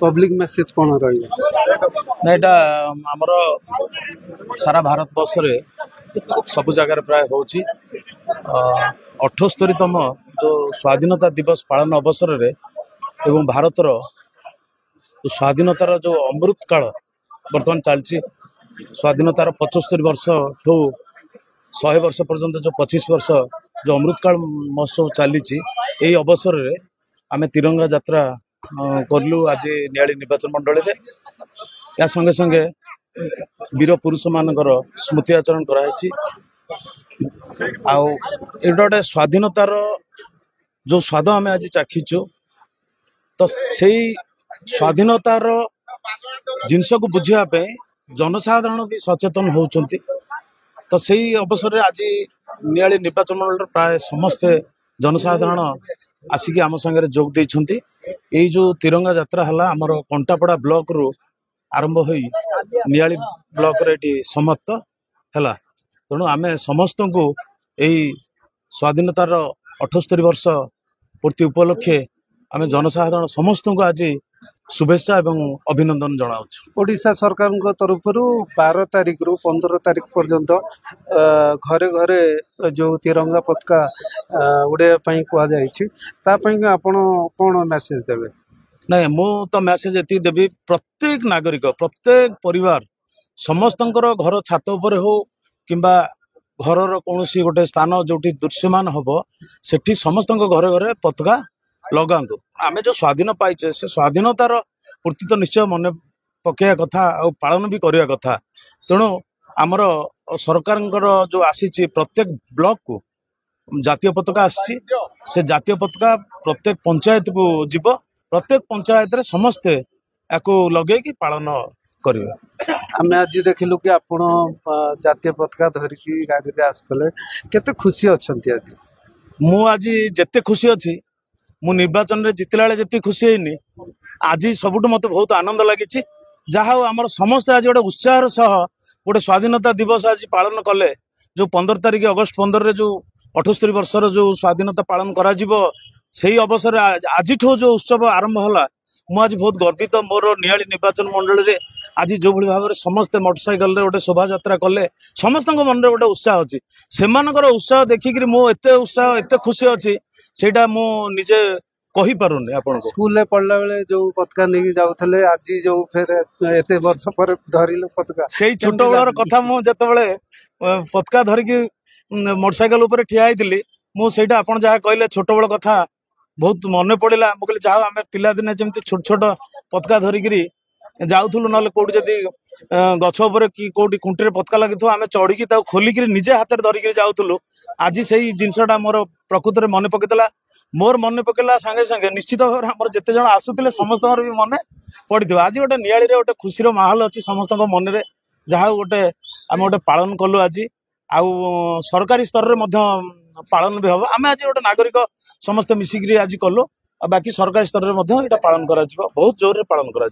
Public message कौन रही ना आमर सारा भारत वर्ष रे सब जगह प्राय हो 78तम जो स्वाधीनता दिवस पालन अवसर रे एवं भारतर स्वाधीनतार जो अमृत काल बर्तमान चलती स्वाधीनतार 75 वर्ष ठू 100 वर्ष पर्यंत जो 25 वर्ष जो अमृत काल महोत्सव चली यही अवसर रे आमे तिरंगा यात्रा करलु आज नियाली निर्वाचन मंडल रे या संगे संगे वीर पुरुष मानकर स्मृति आचरण कराई गोटे स्वाधीनतार जो स्वाद आम आज चाखीचु तो से स्वाधीनतार जिनस को बुझापे जनसाधारण भी सचेतन होउचंती तो से अवसर रे आज नियाली निर्वाचन मंडल प्राय समस्ते जनसाधारण आसिक आम संगे जोग देइछंती एई जो तिरंगा यात्रा हला हमर कंटापड़ा ब्लॉक रु आरंभ होई नियाली ब्लॉक रे समाप्त हला तेणु आमे समस्त को यही स्वाधीनतार 78 वर्ष पूर्ति उपलक्षे आमे जनसाधारण समस्त को आज शुभेच्छा एवं अभिनंदन जनाऊँ। ओडिशा सरकार तरफ 12 तारिख रु 15 तारिख पर्यंत घरे घरे जो तिरंगा पताका उड़ाई कहुई आपण कौन मेसेज देवे? नहीं मु तो मेसेज ये देवी प्रत्येक नागरिक प्रत्येक परिवार समस्त घर छात उपर हो किंबा घर कौन गोटे स्थान जो दृश्यमान हम से समस्त घरे घरे पताका लगातु आमे जो स्वाधीन पाइचे से स्वाधीनतार पूर्ति तो निश्चय मन पकड़ा कथा आ पालन भी करवा कथा तेणु आमर सरकार जो आसी प्रत्येक ब्लॉक को जातीय पताका आसी से जातीय पताका प्रत्येक पंचायत को जीव प्रत्येक पंचायत रे समस्ते याको लगे कि पालन करेंगे। आम आज देखिलु कि आपण जातीय पताका धरिकी गाड़ी रे आसतले केते खुशी अछंती? आज मु आज जेते खुशी अच्छी मु निर्वाचन रे जितला जी खुशी है आज सबुठ मत बहुत आनंद लगी जहाँ आमर समस्त आज गोटे उत्साह सह गोटे स्वाधीनता दिवस आज पालन कले जो 15 तारिख अगस्त 15 रे जो 78 वर्षर जो स्वाधीनता पालन करा से अवसर आज जो उत्सव आरंभ होला मु आज बहुत गर्वित मोर नियाली निर्वाचन मंडल रे आज जो भली भाव समस्ते मोटरसाइकल रे गोटे शोभा यात्रा कले समस्त मन रे गोटे उत्साह अच्छी से उत्साह देखिक मु एते उत्साह एते खुशी अच्छी सेटा मु निजे कही पारुनी। आपण स्कूल पढ़ला बेले जो पताका नहीं जाउथले आज जो फिर एते वर्ष पर धरिलो पताका से छोट बेलर कथा मु जतबेले पताका धरिकी मोटरसाइकल ऊपर ठिया होइतिली मु सेटा आपण जहा कहले छोट बेल कथा बहुत मन पड़ा मुझे जहाँ आम पिला दिने जमी छोट छोट पताका धरिकी जाऊलु ना कौटी जदि गछ कि कौटी खुंटे पताका लगी आम चढ़ी खोलिक निजे हाथ में धरिकी जाऊलु आज से जिनसा मोर प्रकृत में मन पकईला मोर मन पकईला सांगे सांगे निश्चित भाव में जिते जन आसुले समस्त भी मन पड़ो आज गोटे नियाली गोटे खुशी माहौल अच्छी समस्त मन में जहाँ गोटे आम गोटे पालन कलु आज आउ सरकारी स्तर में पालन भी हम आम आज गोटे नागरिक समस्त मिसिक आज कलु बाकी सरकारी स्तर में पालन करा बहुत जोर रे पालन करा।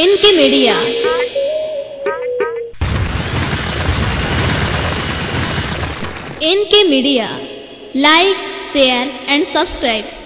NK media like share and subscribe.